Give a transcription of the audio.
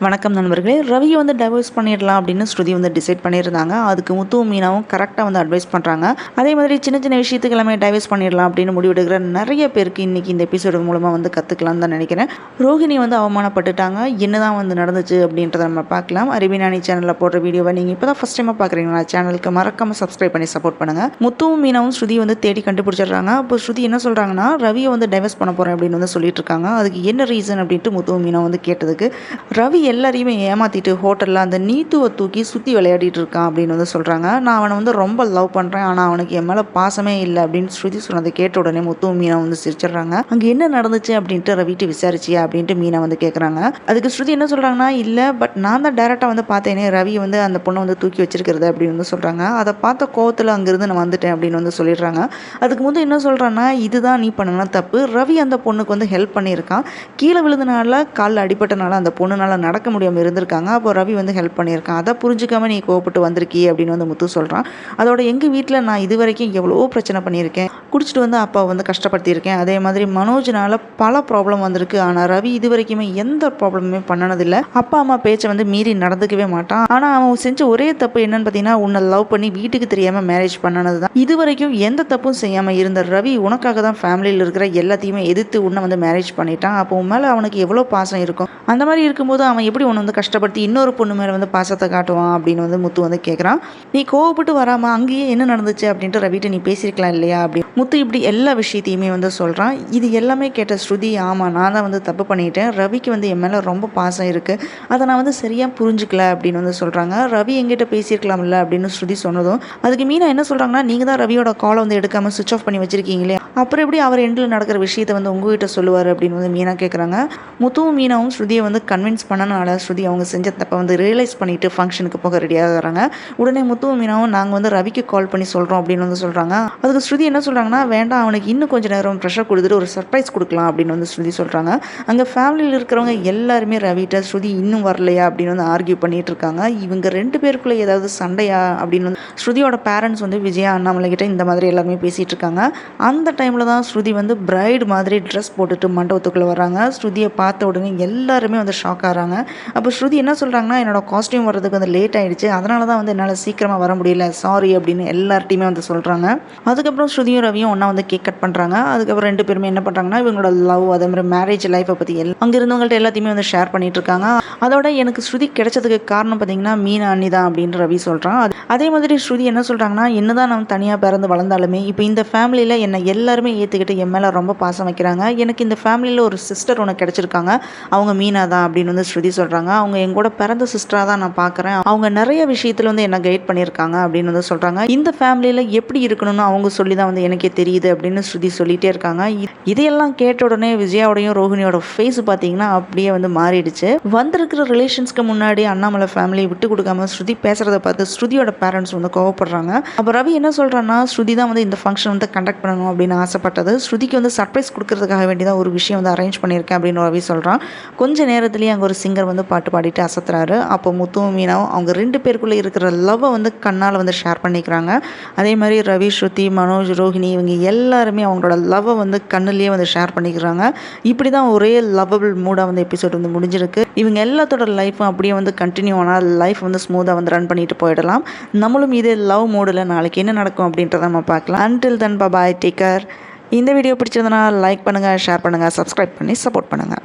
வணக்கம் நண்பர்களே. ரவியை வந்து டைவர்ஸ் பண்ணிடலாம் அப்படின்னு ஸ்ருதி வந்து டிசைட் பண்ணியிருந்தாங்க. அதுக்கு முத்துவும் மீனாவும் கரெக்டாக வந்து அட்வைஸ் பண்ணுறாங்க. அதே மாதிரி சின்ன சின்ன விஷயத்துக்கு எல்லாமே டைவர்ஸ் பண்ணிடலாம் அப்படின்னு முடிவெடுக்கிற நிறைய பேருக்கு இன்றைக்கி இந்த எபிசோடு மூலமாக வந்து கற்றுக்கலாம்னு தான் நினைக்கிறேன். ரோஹிணி வந்து அவமானப்பட்டுட்டாங்க. என்னதான் வந்து நடந்துச்சு அப்படின்றத நம்ம பார்க்கலாம். அறிவினானி சேனலில் போடுற வீடியோவை நீங்கள் இப்போ தான் ஃபஸ்ட் டைமாக பார்க்குறீங்களா, சேனலுக்கு மறக்காமல் சப்ஸ்கிரைப் பண்ணி சப்போர்ட் பண்ணுங்கள். முத்துவும் மீனாவும் ஸ்ருதி வந்து தேடி கண்டுபிடிச்சிடுறாங்க. அப்போ ஸ்ருதி என்ன சொல்கிறாங்கன்னா, ரவியை வந்து டைவர்ஸ் பண்ண போகிறேன் அப்படின்னு வந்து சொல்லிட்டு இருக்காங்க. அதுக்கு என்ன ரீசன் அப்படின்ட்டு முத்துவும் மீனாவும் வந்து கேட்டதுக்கு, ரவி எல்லாரையுமே ஏமாற்றிட்டு ஹோட்டலில் அந்த நீத்துவை தூக்கி சுற்றி விளையாடிட்டு இருக்கான் அப்படின்னு வந்து சொல்கிறாங்க. நான் அவனை வந்து ரொம்ப லவ் பண்ணுறேன், ஆனால் அவனுக்கு என் மேலே பாசமே இல்லை அப்படின்னு ஸ்ருதி சொன்னதை கேட்ட உடனே முத்து மீனா வந்து சிரிச்சிடுறாங்க. அங்கே என்ன நடந்துச்சு அப்படின்ட்டு ரவிட்டு விசாரிச்சியா அப்படின்ட்டு மீனா வந்து கேட்குறாங்க. அதுக்கு ஸ்ருதி என்ன சொல்கிறாங்கன்னா, இல்லை பட் நான் தான் டேரெக்டாக வந்து பார்த்தேனே ரவி வந்து அந்த பொண்ணை வந்து தூக்கி வச்சிருக்கிறது அப்படின்னு வந்து சொல்கிறாங்க. அதை பார்த்த கோவத்தில் அங்கேருந்து நான் வந்துட்டேன் அப்படின்னு வந்து சொல்லிடுறாங்க. அதுக்கு முந்தைய என்ன சொல்கிறான்னா, இதுதான் நீ பண்ணனா தப்பு, ரவி அந்த பொண்ணுக்கு வந்து ஹெல்ப் பண்ணியிருக்கான், கீழே விழுந்தனால காலில் அடிப்பட்டனால அந்த பொண்ணுனால நடக்க முடியாமல் இருந்திருக்காங்க, அப்போ ரவி வந்து ஹெல்ப் பண்ணியிருக்கான், அதை புரிஞ்சுக்காம நீ கோவப்பட்டு வந்திருக்கி அப்படின்னு வந்து முத்து சொல்கிறான். அதோட எங்கள் வீட்டில் நான் இது வரைக்கும் எவ்வளோ பிரச்சனை பண்ணியிருக்கேன், குடிச்சிட்டு வந்து அப்பாவை வந்து கஷ்டப்படுத்தியிருக்கேன், அதே மாதிரி மனோஜனால் பல ப்ராப்ளம் வந்திருக்கு, ஆனால் ரவி இது வரைக்குமே எந்த ப்ராப்ளமுமே பண்ணனதில்லை, அப்பா அம்மா பேச்சை வந்து மீறி நடந்துக்கவே மாட்டான், ஆனால் அவன் செஞ்ச ஒரே தப்பு என்னன்னு பார்த்தீங்கன்னா, உன்னை லவ் பண்ணி வீட்டுக்கு தெரியாமல் மேரேஜ் பண்ணனது தான். இது வரைக்கும் எந்த தப்பும் செய்யாமல் இருந்த ரவி உனக்காக தான் ஃபேமிலியில் இருக்கிற எல்லாத்தையுமே எதிர்த்து உன்னை வந்து மேரேஜ் பண்ணிட்டான், அப்போ உன் மேலே அவனுக்கு எவ்வளோ பாசம் இருக்கும், அந்த மாதிரி இருக்கும்போது அவன் எப்படி உன்னை வந்து கஷ்டப்படுத்தி இன்னொரு பொண்ணு மேலே வந்து பாசத்தை காட்டுவான் அப்படின்னு வந்து முத்து வந்து கேட்குறான். நீ கோவப்பட்டு வராமல் அங்கேயே என்ன நடந்துச்சு அப்படின்ட்டு ரவிட்டு நீ பேசியிருக்கலாம் இல்லையா அப்படி முத்து இப்படி எல்லா விஷயத்தையுமே வந்து சொல்கிறான். இது எல்லாமே கேட்ட ஸ்ருதி, ஆமாம் நான் தான் வந்து தப்பு பண்ணிட்டேன், ரவிக்கு வந்து என் மேலே ரொம்ப பாசம் இருக்குது, அதை நான் வந்து சரியாக புரிஞ்சுக்கல அப்படின்னு வந்து சொல்கிறாங்க. ரவி எங்கிட்ட பேசியிருக்கலாம்ல அப்படின்னு ஸ்ருதி சொன்னதும் அதுக்கு மீனா என்ன சொல்கிறாங்கன்னா, நீங்கள் தான் ரவியோட காலை வந்து எடுக்காமல் சுவிச் ஆஃப் பண்ணி வச்சிருக்கீங்களே, அப்புறம் எப்படி அவர் எண்டில் நடக்கிற விஷயத்தை வந்து உங்ககிட்ட சொல்லுவார் அப்படின்னு வந்து மீனா கேட்குறாங்க. முத்துவும் மீனாவும் ஸ்ருதியை வந்து கன்வின்ஸ் பண்ணனால ஸ்ருதி அவங்க செஞ்ச தப்பை வந்து ரியலைஸ் பண்ணிவிட்டு ஃபங்க்ஷனுக்கு போக ரெடியாகிறாங்க. உடனே முத்துவும் மீனாவும் நாங்கள் வந்து ரவிக்கு கால் பண்ணி சொல்கிறோம் அப்படின்னு வந்து சொல்கிறாங்க. அதுக்கு ஸ்ருதி என்ன சொல்கிறாங்கன்னா, வேண்டாம் அவனுக்கு இன்னும் கொஞ்சம் நேரம் ப்ரெஷர் கொடுத்துட்டு ஒரு சர்ப்ரைஸ் கொடுக்கலாம் அப்படின்னு வந்து ஸ்ருதி சொல்கிறாங்க. அங்கே ஃபேமிலியில் இருக்கிறவங்க எல்லாருமே ரவிட்ட ஸ்ருதி இன்னும் வரலையா அப்படின்னு வந்து ஆர்கியூ பண்ணிட்டு இருக்காங்க. இவங்க ரெண்டு பேருக்குள்ளே ஏதாவது சண்டையா அப்படின்னு வந்து ஸ்ருதியோட பேரண்ட்ஸ் வந்து விஜயா அண்ணாமலை கிட்ட இந்த மாதிரி எல்லாருமே பேசிகிட்டு இருக்காங்க. அந்த டைமில் தான் ஸ்ருதி வந்து பிரைட் மாதிரி ட்ரெஸ் போட்டுட்டு மண்டபத்துக்குள்ளே வராங்க. ஸ்ருதியை பார்த்த உடனே எல்லாருமே வந்து ஷாக் ஆகிறாங்க. அப்போ ஸ்ருதி என்ன சொல்கிறாங்கன்னா, என்னோட காஸ்டியூம் வர்றதுக்கு வந்து லேட் ஆகிடுச்சு, அதனால தான் வந்து என்னால் சீக்கிரமாக வர முடியல, சாரி அப்படின்னு எல்லார்ட்டையுமே வந்து சொல்கிறாங்க. அதுக்கப்புறம் ஸ்ருதியும் ரவியும் ஒன்றா வந்து கேக் கட் பண்ணுறாங்க. அதுக்கப்புறம் ரெண்டு பேருமே என்ன பண்ணுறாங்கன்னா, இவங்களோட லவ் அதே மாதிரி மேரேஜ் லைஃப்பை பற்றி அங்கே இருந்தவங்கள்ட்ட எல்லாத்தையுமே வந்து ஷேர் பண்ணிட்டு இருக்காங்க. அதோட எனக்கு ஸ்ருதி கிடைச்சதுக்கு காரணம் பார்த்தீங்கன்னா மீனா அண்ணி தான் அப்படின்னு ரவி சொல்கிறான். அதே மாதிரி ஸ்ருதி என்ன சொல்கிறாங்கன்னா, என்னதான் நான் தனியாக பிறந்து வளர்ந்தாலுமே இப்போ இந்த ஃபேமிலியில் என்னை எல்லாருமே ஏற்றுக்கிட்டு என் மேலே ரொம்ப பாசம் வைக்கிறாங்க, எனக்கு இந்த ஃபேமிலியில் ஒரு சிஸ்டர் ஒன்று கிடச்சிருக்காங்க, அவங்க மீனா தான் அப்படின்னு வந்து ஸ்ருதி சொல்கிறாங்க. அவங்க எங்கூட பிறந்த சிஸ்டராக தான் நான் பார்க்குறேன், அவங்க நிறைய விஷயத்தில் வந்து என்னை கைட் பண்ணியிருக்காங்க அப்படின்னு வந்து சொல்கிறாங்க. இந்த ஃபேமிலியில் எப்படி இருக்கணும்னு அவங்க சொல்லி தான் வந்து எனக்கே தெரியுது அப்படின்னு ஸ்ருதி சொல்லிகிட்டே இருக்காங்க. இதையெல்லாம் கேட்ட உடனே விஜயாவோடையும் ரோஹிணியோட ஃபேஸ் பார்த்தீங்கன்னா அப்படியே வந்து மாறிடுச்சு. வந்திருக்கிற ரிலேஷன்ஸ்க்கு முன்னாடி அண்ணாமலை ஃபேமிலியை விட்டு கொடுக்காம ஸ்ருதி பேசுகிறத பார்த்து ஸ்ருதியோட பேரண்ட்ஸ் வந்து கோவப்படுறாங்க. அப்போ ரவி என்ன சொல்கிறான்னா, ஸ்ருதி தான் வந்து இந்த ஃபங்க்ஷன் வந்து கண்டக்ட் பண்ணணும் அப்படின்னு ஆசைப்பட்டது, ஸ்ருதிக்கு வந்து சர்ப்ரைஸ் கொடுக்கறதுக்காக வேண்டி தான் ஒரு விஷயம் வந்து அரேஞ்ச் பண்ணியிருக்கேன் அப்படின்னு ரவி சொல்கிறான். கொஞ்ச நேரத்துலேயே அங்கே ஒரு சிங்கர் வந்து பாட்டு பாடிட்டு அசத்துறாரு. அப்போ முத்துவும் மீனாவும் அவங்க ரெண்டு பேருக்குள்ளே இருக்கிற லவ்வை வந்து கண்ணால் வந்து ஷேர் பண்ணிக்கிறாங்க. அதே மாதிரி ரவி, ஸ்ருதி, மனோஜ், ரோஹிணி இவங்க எல்லாருமே அவங்களோட லவ்வை வந்து கண்ணுலேயே வந்து ஷேர் பண்ணிக்கிறாங்க. இப்படி தான் ஒரே லவ்வபிள் மூடாக வந்து எபிசோட் வந்து முடிஞ்சிருக்கு. இவங்க எல்லாத்தோட லைஃப்பும் அப்படியே வந்து கண்டினியூ ஆனால் லைஃப் வந்து ஸ்மூத்தாக வந்து ரன் பண்ணிட்டு போயிடலாம். நம்மளும் இதே லவ் மூடில் நாளைக்கு என்ன நடக்கும் அப்படின்றத நம்ம பார்க்கலாம். அன்டில் தென் பாய், டேக் கேர். இந்த வீடியோ பிடிச்சிருந்தனா லைக் பண்ணுங்கள், ஷேர் பண்ணுங்கள், சப்ஸ்கிரைப் பண்ணி சப்போர்ட் பண்ணுங்கள்.